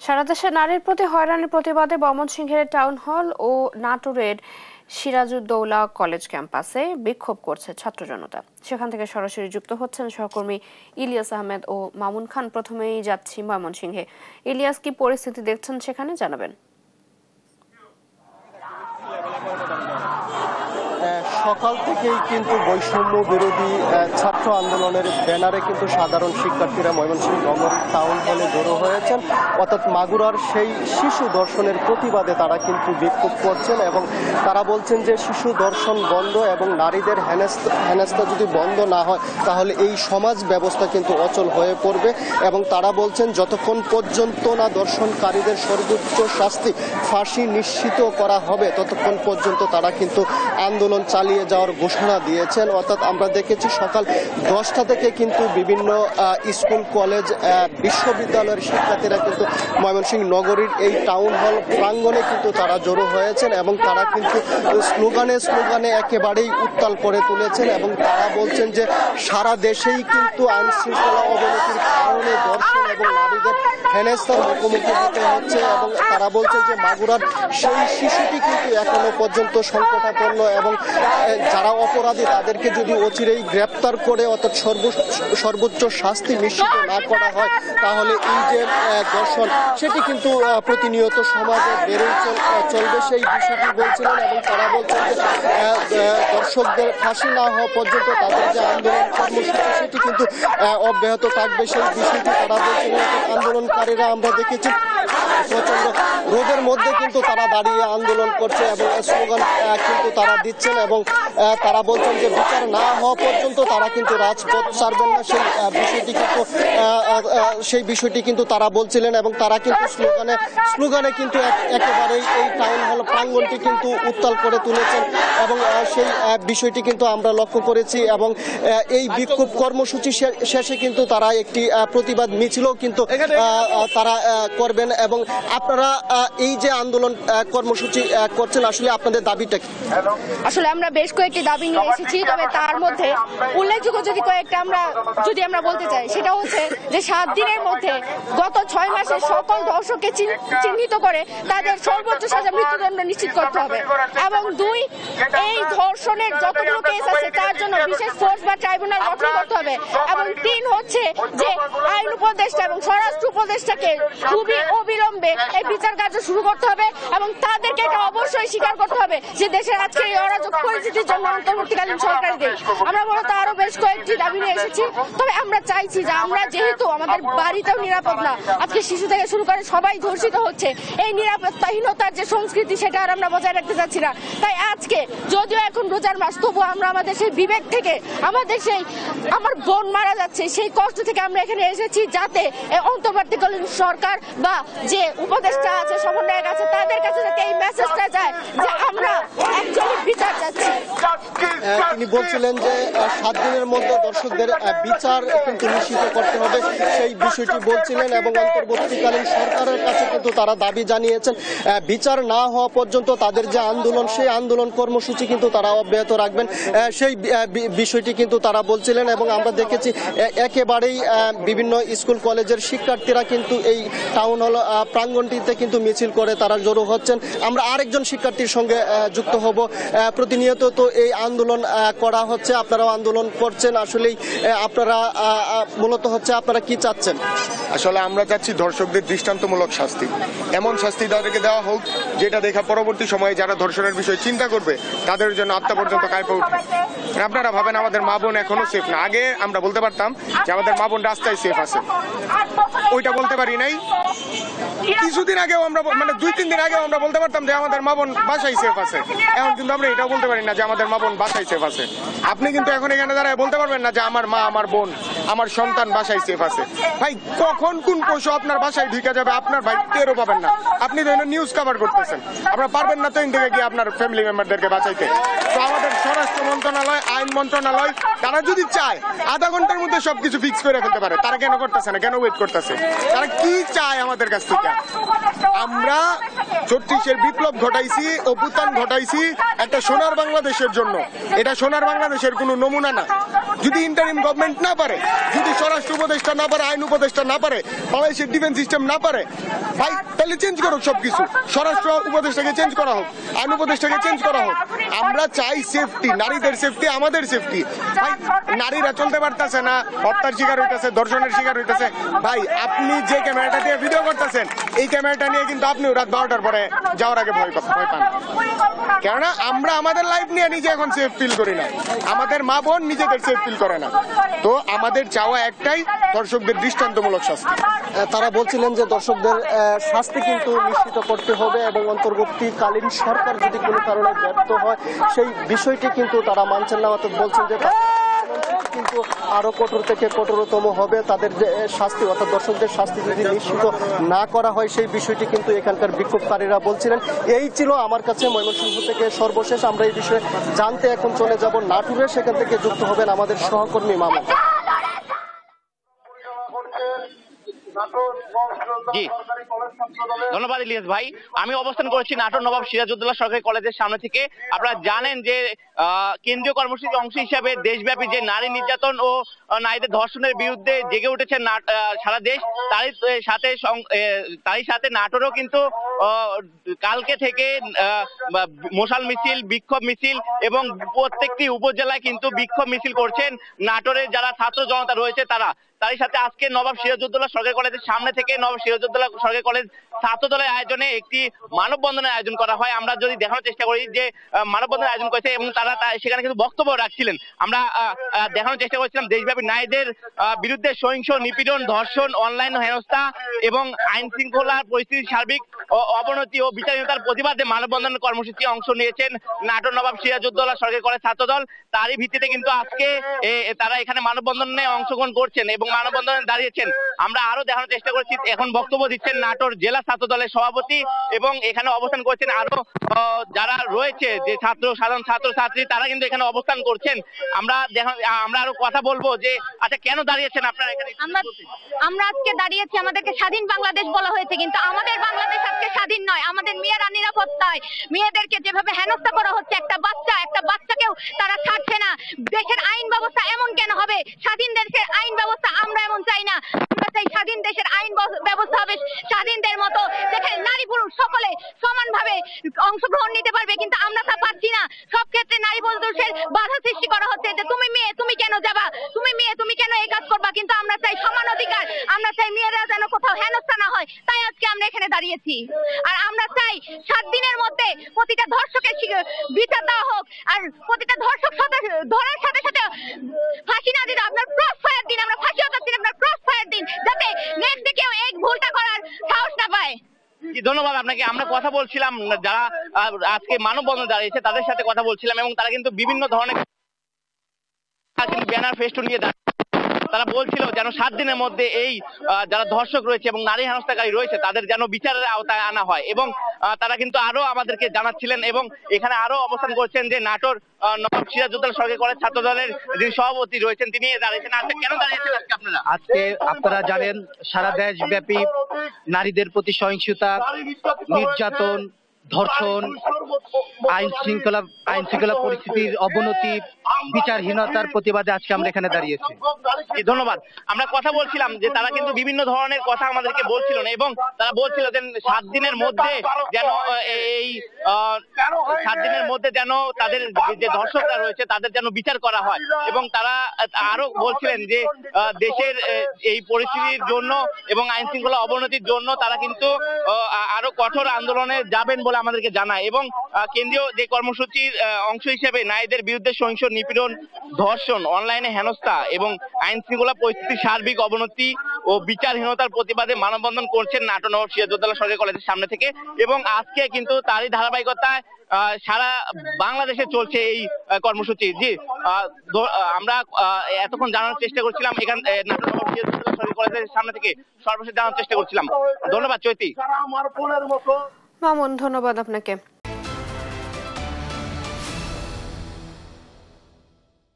সারা দেশে নারীর প্রতি হয়রানির প্রতিবাদে ময়মনসিংহের টাউন হল ও নাটোরের সিরাজউদ্দৌলা কলেজ ক্যাম্পাসে বিক্ষোভ করছে ছাত্র জনতা। সেখান থেকে সরাসরি যুক্ত হচ্ছেন সহকর্মী ইলিয়াস আহমেদ ও মামুন খান। প্রথমেই যাচ্ছি ময়মনসিংহে। ইলিয়াস, কি পরিস্থিতি দেখছেন সেখানে জানাবেন। সকাল থেকেই কিন্তু বৈষম্য বিরোধী ছাত্র আন্দোলনের ব্যানারে কিন্তু সাধারণ শিক্ষার্থীরা ময়মনসিংহ নগর টাউন হলে জড়ো হয়েছেন। অর্থাৎ মাগুরার সেই শিশু ধর্ষণের প্রতিবাদে তারা কিন্তু বিক্ষোভ করছেন এবং তারা বলছেন যে শিশু ধর্ষণ বন্ধ এবং নারীদের হেনস্থা যদি বন্ধ না হয় তাহলে এই সমাজ ব্যবস্থা কিন্তু অচল হয়ে পড়বে। এবং তারা বলছেন যতক্ষণ পর্যন্ত না ধর্ষণকারীদের সর্বোচ্চ শাস্তি ফাঁসি নিশ্চিত করা হবে ততক্ষণ পর্যন্ত তারা কিন্তু আন্দোলন চালিয়ে যাওয়ার ঘোষণা দিয়েছেন। অর্থাৎ আমরা দেখেছি সকাল 10টা থেকে কিন্তু বিভিন্ন স্কুল কলেজ বিশ্ববিদ্যালয়ের শিক্ষার্থীরা কিন্তু ময়মনসিংহ নগরীর এই টাউন হল প্রাঙ্গণে কিন্তু তারা জড়ো হয়েছেন এবং তারা কিন্তু স্লোগানে একেবারেই উত্তাল করে তুলেছেন এবং তারা বলছেন যে সারা দেশেই কিন্তু আইন শৃঙ্খলা অবনতির কারণে ধর্ষণ এবং নারীদের হেনস্থার মুখোমুখি হতে হচ্ছে এবং তারা বলছেন যে মাগুরার সেই শিশুটি কিন্তু এখনো পর্যন্ত সংকটাপন্ন এবং যারা অপরাধী তাদেরকে যদি অচিরেই গ্রেপ্তার করে অর্থাৎ সর্বোচ্চ শাস্তি নিশ্চিত না করা হয় তাহলে এই যে ধর্ষণ সেটি কিন্তু প্রতিনিয়ত সমাজে বেড়েই চলবে সেই বিষয়টি বলছিলেন। এবং তারা বলছেন যে দর্শকদের ফাঁসি না হওয়া পর্যন্ত তাদের যে আন্দোলন কর্মসূচি সেটি কিন্তু অব্যাহত থাকবে সেই বিষয়টি তারা বলছিলেন। আন্দোলনকারীরা আমরা দেখেছি প্রচন্ড রোদের মধ্যে কিন্তু তারা দাঁড়িয়ে আন্দোলন করছে এবং স্লোগান কিন্তু তারা দিচ্ছেন এবং তারা বলছেন যে বিচার না হওয়া পর্যন্ত তারা কিন্তু রাজপথ ছাড়বেন না সেই বিষয়টি কিন্তু তারা বলছিলেন এবং তারা কিন্তু স্লোগানে কিন্তু একেবারেই এই টাউন হল প্রাঙ্গণটি কিন্তু উত্তাল করে তুলেছেন এবং সেই বিষয়টি কিন্তু আমরা লক্ষ্য করেছি। এবং এই বিক্ষোভ কর্মসূচি শেষে কিন্তু তারা একটি প্রতিবাদ মিছিলও কিন্তু তারা করবেন। এবং আপনারা এই যে আন্দোলন কর্মসূচি করছেন আসলে আপনাদের দাবিটা কি? আসলে আমরা বেশ কয়েকটি দাবি নিয়ে এসেছি, তবে তার মধ্যে উল্লেখযোগ্য যদি কয়েকটা আমরা বলতে চাই সেটা হচ্ছে যে 7 দিনের মধ্যে গত 6 মাসের সকল ধর্ষককে চিহ্নিত করে তাদের সর্বোচ্চ সাজা মৃত্যুদণ্ড নিশ্চিত করতে হবে এবং 2 এই ধর্ষণের যতগুলো কেস আছে তার জন্য বিশেষ ফোর্স বা ট্রাইব্যুনাল গঠন করতে হবে এবং 3 হচ্ছে যে আইন উপদেষ্টা এবং স্বরাষ্ট্র উপদেষ্টাকে খুবই অবিলম্বে এই বিচার কার্য শুরু করতে হবে এবং তাদেরকে এটা অবশ্যই স্বীকার করতে হবে যে দেশের আজকের এই অরাজক পরিস্থিতির জন্য অন্তর্বর্তীকালীন সরকারদের আমরা মূলত আরো বেশ কয়েকটি দাবি নিয়ে এসেছি। তবে আমরা চাইছি যে আমরা যেহেতু আমাদের বাড়িতেও নিরাপদ না, আজকে শিশু থেকে শুরু করে সবাই ধর্ষিত হচ্ছে, এই নিরাপত্তাহীনতার যে সংস্কৃতি সেটা আর আমরা বজায় রাখতে চাচ্ছি না। তাই আজকে যদিও এখন রোজার মাস তবু আমরা আমাদের সেই বিবেক থেকে আমাদের সেই আমার বোন মারা যাচ্ছে সেই কষ্ট থেকে আমরা এখানে এসেছি যাতে অন্তর্বর্তীকালীন সরকার বা যে উপদেষ্টা আছে সমন্বয়ক আছে তাদের কাছে যাতে এই মেসেজটা যায় যে আমরা একচুয়ালি বিচার চাচ্ছি। তিনি বলছিলেন যে 7 দিনের মধ্যে দর্শকদের বিচার কিন্তু নিশ্চিত করতে হবে সেই বিষয়টি বলছিলেন এবং অন্তর্বর্তীকালীন সরকারের কাছে কিন্তু তারা দাবি জানিয়েছেন বিচার না হওয়া পর্যন্ত তাদের যে আন্দোলন সেই আন্দোলন কর্মসূচি কিন্তু তারা অব্যাহত রাখবেন সেই বিষয়টি কিন্তু তারা বলছিলেন। এবং আমরা দেখেছি একেবারেই বিভিন্ন স্কুল কলেজের শিক্ষার্থীরা কিন্তু এই টাউন হল প্রাঙ্গণটিতে কিন্তু মিছিল করে তারা জড়ো হচ্ছেন। আমরা আরেকজন শিক্ষার্থীর সঙ্গে যুক্ত হব। প্রতিনিয়ত তো এই আন্দোলন করা হচ্ছে, আপনারাও আন্দোলন করছেন, আসলেই আপনারা মূলত হচ্ছে আপনারা কি চাচ্ছেন? আসলে আমরা চাচ্ছি ধর্ষকদের দৃষ্টান্তমূলক শাস্তি, এমন শাস্তি তাদেরকে দেওয়া হোক যেটা দেখা পরবর্তী সময়ে যারা ধর্ষণের বিষয়ে চিন্তা করবে তাদের জন্য আত্মা পর্যন্ত কাঁপে উঠবে। আপনারা ভাবেন আমাদের মা বোন এখনো সেফ না। আগে আমরা বলতে পারতাম যে আমাদের মা বোন রাস্তায় সেফ আছে, ওইটা বলতে পারি নাই। কিছুদিন আগেও আমরা 2-3 দিন আগেও আমরা বলতে পারতাম যে আমাদের মা বোন বাসায় সেফ আছে, এখন কিন্তু আমরা এটাও বলতে পারি না যে আমাদের মা বোন বাসায় সেফ আছে। আপনি কিন্তু এখন এখানে দাঁড়ায় বলতে পারবেন না যে আমার মা, আমার বোন, আমার সন্তান বাসায় সেফ আছে। ভাই কখন কোন পশু আপনার বাসায় ঢুকে যাবে আপনার ভাই টেরও পাবেন না। আপনি তো নিউজ কভার করতেছেন, আপনারা পারবেন না তো ইন থেকে গিয়ে আপনার ফ্যামিলি মেম্বারদেরকে বাঁচাইতে। তো আমাদের স্বরাষ্ট্র মন্ত্রণালয়, আইন মন্ত্রণালয় তারা যদি চায় আধা ঘন্টার মধ্যে সবকিছু ফিক্স করে ফেলতে পারে। তারা কেন করতেছে না, কেন ওয়েট করতেছে? তারা কি চায় আমাদের কাছ থেকে? আমরা 36-এর বিপ্লব ঘটাইছি, অভ্যুত্থান ঘটাইছি একটা সোনার বাংলাদেশের জন্য। এটা সোনার বাংলাদেশের কোনো নমুনা না। যদি ইন্টারিম গভর্নমেন্ট না পারে, যদি স্বরাষ্ট্র উপদেষ্টা না পারে, আইন উপদেষ্টা না পারে, বাংলাদেশের ডিফেন্স সিস্টেম না পারে, ভাই তাহলে চেঞ্জ করুক সবকিছু। স্বরাষ্ট্র উপদেষ্টাকে চেঞ্জ করা হোক, আইন উপদেষ্টাকে চেঞ্জ করা হোক। আমরা চাই সেফটি, নারীদের সেফটি, আমাদের সেফটি। ভাই নারীরা চলতে পারতেছে না, হত্যার শিকার হইতেছে, ধর্ষণের শিকার হইতেছে। ভাই আপনি যে ক্যামেরাটা দিয়ে ভিডিও করতেছেন, এই ক্যামেরাটা নিয়ে কিন্তু আপনিও রাত 12টার পরে যাওয়ার আগে ভয় পান। কেননা আমরা আমাদের লাইফ নিয়ে নিজে এখন সেফ ফিল করি না, আমাদের মা বোন নিজেদের সেফ ফিল করে না। তো আমাদের চাওয়া একটাই, দর্শকদের দৃষ্টান্তমূলক শাস্তি। তারা বলছিলেন যে দর্শকদের শাস্তি কিন্তু নিশ্চিত করতে হবে এবং অন্তর্বর্তীকালীন সরকার যদি কোনো কারণে ব্যর্থ হয় সেই বিষয়টি কিন্তু তারা মানছেন না। অর্থাৎ বলছেন যে কিন্তু আরো কঠোর থেকে কঠোরতম হবে তাদের যে শাস্তি, অর্থাৎ দর্শকদের শাস্তি যদি নিশ্চিত না করা হয় সেই বিষয়টি কিন্তু এখানকার বিক্ষোভকারীরা বলছিলেন। এই ছিল আমার কাছে ময়মনসিংহ থেকে সর্বশেষ। আমরা এই বিষয়ে জানতে এখন চলে যাব নাটোরে, সেখান থেকে যুক্ত হবেন আমাদের সহকর্মী মামুন। জি ধন্যবাদ ইলিয়াস ভাই। আমি অবস্থান করছি নাটোর নবাব সিরাজউদ্দৌলা সরকারি কলেজের সামনে থেকে। আপনারা জানেন যে কেন্দ্রীয় কর্মসূচির অংশ হিসাবে দেশব্যাপী যে নারী নির্যাতন ও নারীদের ধর্ষণের বিরুদ্ধে জেগে উঠেছে সারা দেশ, তারই সাথে নাটোরও কিন্তু কালকে থেকে মশাল মিছিল, বিক্ষোভ মিছিল এবং প্রত্যেকটি উপজেলায় কিন্তু বিক্ষোভ মিছিল করছেন নাটোরের যারা ছাত্র জনতা রয়েছে তারা। তারই সাথে আজকে নবাব সিরাজউদ্দৌলা সরকারি কলেজের সামনে থেকে নবাব সিরাজউদ্দৌলা সরকারি কলেজ ছাত্র দলের আয়োজনে একটি মানববন্ধনের আয়োজন করা হয়। আমরা যদি দেখানোর চেষ্টা করি যে মানববন্ধনের আয়োজন করেছে এবং তারা সেখানে কিন্তু বক্তব্য রাখছিলেন। আমরা দেখানোর চেষ্টা করছিলাম দেশব্যাপী নারীদের বিরুদ্ধে সহিংস নিপীড়ন, ধর্ষণ, অনলাইন হেনস্থা এবং আইন শৃঙ্খলার পরিস্থিতির সার্বিক অবনতি ও বিচারহীনতার প্রতিবাদে মানববন্ধন কর্মসূচি অংশ নিয়েছেন নাটোর নবাব সিরাজউদ্দৌলা সরকারি কলেজ ছাত্র দল। তারই ভিত্তিতে কিন্তু আজকে তারা এখানে মানববন্ধনে অংশগ্রহণ করছেন এবং মানববন্ধনে দাঁড়িয়েছেন। আমরা আরো দেখানোর চেষ্টা করছি, এখন বক্তব্য দিচ্ছেন নাটোর জেলা ছাত্র দলের সভাপতি এবং এখানে অবস্থান করছেন আরো যারা রয়েছে যে সাধারণ ছাত্র ছাত্রী, তারা কিন্তু এখানে অবস্থান করছেন। আমরা আরো কথা বলবো যে আচ্ছা কেন দাঁড়িয়েছেন আপনারা এখানে? আমরা আজকে দাঁড়িয়েছি, আমাদেরকে স্বাধীন বাংলাদেশ বলা হয়েছে, কিন্তু আমাদের বাংলাদেশ আজকে স্বাধীন নয়। আমাদের মেয়েরা নিরাপদ নয়। মেয়েদেরকে যেভাবে হেনস্থা করা হচ্ছে, একটা বাচ্চাকেও তারা ছাড়ছে না। দেশের আইন ব্যবস্থা এমন কেন হবে? স্বাধীন দেশের আইন ব্যবস্থা আমরা এমন চাই না। আমরা চাই স্বাধীন দেশের আইন ব্যবস্থা হবে স্বাধীনদের মতো, যেখানে নারী পুরুষ সকলে সমানভাবে অংশগ্রহণ নিতে পারবে। কিন্তু আমরা তা পাচ্ছি না। সব ক্ষেত্রে নারী পুরুষের বাধা সৃষ্টি করা হচ্ছে যে তুমি মেয়ে, তুমি কেন যাবা, তুমি মেয়ে, তুমি কেন এই কাজ করবা। কিন্তু আমরা চাই সমান অধিকার, আমরা চাই মেয়েরা যেন কোথাও হেনস্থা না হয়। তাই আজকে আমরা এখানে দাঁড়িয়েছি। আর আমরা চাই 7 দিনের মধ্যে প্রতিটা ধর্ষকের বিচার দেওয়া হোক। আর প্রতিটা ধর্ষক ধরার সাথে সাথে ফাঁসি না দিতে আপনার ক্রস ফায়ার দিন, আমরা ফাঁসি হতে দিন, আপনার ক্রস ফায়ার দিন, যাতে নেক্সট ডে কেউ এই ভুলটা করার সাহস না পায়। ধন্যবাদ আপনাকে। আমরা কথা বলছিলাম যারা আজকে মানববন্ধন দাঁড়িয়েছে তাদের সাথে কথা বলছিলাম এবং তারা কিন্তু বিভিন্ন ধরনের ব্যানার ফেস্টুন নিয়ে তারা বলছিল যেন 7 দিনের মধ্যে এই যারা ধর্ষক রয়েছে এবং নারী হেনস্থাকারী রয়েছে তাদের যেন বিচারের আওতায় আনা হয়। এবং তারা কিন্তু আরো আমাদেরকে জানাচ্ছিলেন এবং এখানে আরো অবস্থান করছেন যে নাটোর নবাব সিরাজউদ্দৌলা সরকারি কলেজ ছাত্র দলের যিনি সভাপতি রয়েছেন তিনি দাঁড়িয়েছেন। আজকে কেন দাঁড়িয়েছেন আজকে আপনারা? আজকে আপনারা জানেন সারা দেশব্যাপী নারীদের প্রতি সহিংসতা, নির্যাতন, ধর্ষণ, আইন শৃঙ্খলা পরিস্থিতির অবনতি, বিচারহীনতার প্রতিবাদে আজকে আমরা এখানে দাঁড়িয়েছি। ধন্যবাদ। আমরা কথা বলছিলাম যে তারা কিন্তু বিভিন্ন ধরনের কথা আমাদেরকে বলছিলেন এবং তারা বলছিল যে 7 দিনের মধ্যে যেন এই 7 দিনের মধ্যে যেন তাদের যে ধর্ষকরা রয়েছে তাদের যেন বিচার করা হয়। এবং তারা আরো বলছিলেন যে দেশের এই পরিস্থিতির জন্য এবং আইন শৃঙ্খলা অবনতির জন্য তারা কিন্তু আরো কঠোর আন্দোলনে যাবেন বলে আমাদেরকে জানায়। এবং কেন্দ্রীয় যে কর্মসূচির অংশ হিসেবে নারীদের বিরুদ্ধে সহিংস নিপীড়ন, ধর্ষণ, অনলাইনে হেনস্থা এবং আইন শৃঙ্খলা পরিস্থিতির সার্বিক অবনতি ও বিচারহীনতার প্রতিবাদে মানববন্ধন করছেন নাটোর নবাব সিরাজউদ্দৌলা সরকারি কলেজের সামনে থেকে। এবং আজকে কিন্তু তারই ধারাবাহিকতায় সারা বাংলাদেশে চলছে এই কর্মসূচি। জি আমরা এতক্ষণ জানার চেষ্টা করছিলাম এখান নাটোর নবাব সিরাজউদ্দৌলা সরকারি কলেজের সামনে থেকে সর্বশেষ জানার চেষ্টা করছিলাম। ধন্যবাদ চৈতি। মামুন, ধন্যবাদ আপনাকে।